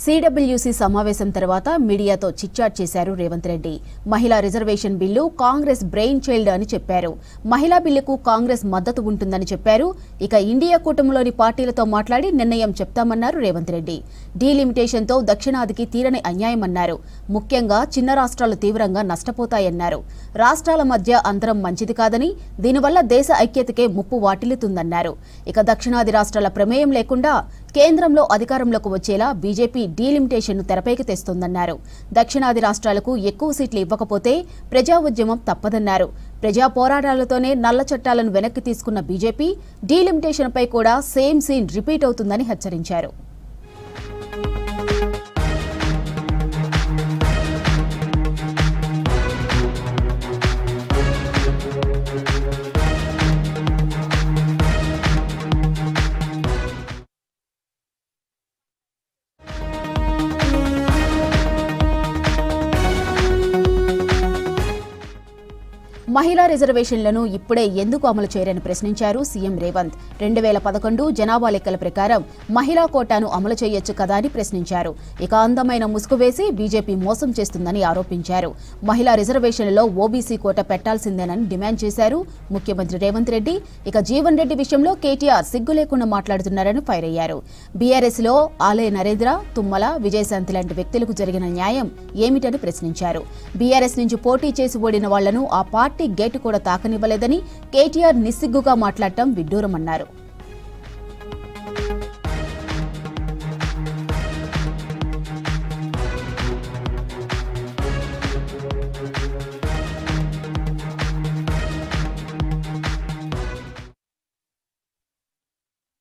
CWC సమావేశం తర్వాత మీడియాతో చిట్చాట్ చేశారు రేవంత్ రెడ్డి. మహిళా reservation bill Congress brain child అని చెప్పారు. మహిళా బిల్లుకు కాంగ్రెస్ మద్దతు ఉంటుందని చెప్పారు. ఇక ఇండియా కూటమిలోని పార్టీలతో మాట్లాడి నిర్ణయం చెప్తామన్నారు రేవంత్ రెడ్డి. డీలిమిటేషన్తో దక్షిణాదికి తీరని అన్యాయమన్నారు. ముఖ్యంగా చిన్న రాష్ట్రాలు తీవ్రంగా నష్టపోతాయన్నారు. రాష్ట్రాల మధ్య అంతరం మంచిది కాదని, దీనివల్ల దేశ ఐక్యతకే ముప్పు వాటిల్లుతుందన్నారు. ఇక దక్షిణాది రాష్ట్రాల ప్రమేయం లేకుండా కేంద్రంలో అధికారంలోకి వచ్చేలా బీజేపీ డీలిమిటేషన్ను తెరపైకి తెస్తోందన్నారు. దక్షిణాది రాష్ట్రాలకు ఎక్కువ సీట్లు ఇవ్వకపోతే ప్రజా ఉద్యమం తప్పదన్నారు. ప్రజా పోరాటాలతోనే నల్ల చట్టాలను వెనక్కి తీసుకున్న బీజేపీ డీలిమిటేషన్పై కూడా సేమ్ సీన్ రిపీట్ అవుతుందని హెచ్చరించారు. మహిళా రిజర్వేషన్లను ఇప్పుడే ఎందుకు అమలు చేయరని ప్రశ్నించారు సీఎం రేవంత్. 2011 జనాభా లెక్కల ప్రకారం మహిళా కోటాను అమలు చేయొచ్చు కదా అని ప్రశ్నించారు. ఇక అందమైన ముసుగు వేసి బీజేపీ మోసం చేస్తుందని ఆరోపించారు. మహిళా రిజర్వేషన్లలో ఓబీసీ కోట పెట్టాల్సిందేనని డిమాండ్ చేశారు ముఖ్యమంత్రి రేవంత్ రెడ్డి. ఇక జీవన్ రెడ్డి విషయంలో కేటీఆర్ సిగ్గు లేకుండా మాట్లాడుతున్నారని ఫైర్ అయ్యారు. బీఆర్ఎస్ లో ఆలయ నరేంద్ర, తుమ్మల, విజయశాంతి లాంటి వ్యక్తులకు జరిగిన న్యాయం ఏమిటని ప్రశ్నించారు. బీఆర్ఎస్ నుంచి పోటీ చేసి ఓడిన వాళ్లను ఆ పార్టీ గేటు కూడా తాకనివ్వలేదని కేటీఆర్ నిస్సిగ్గుగా మాట్లాడటం విడ్డూరమన్నారు.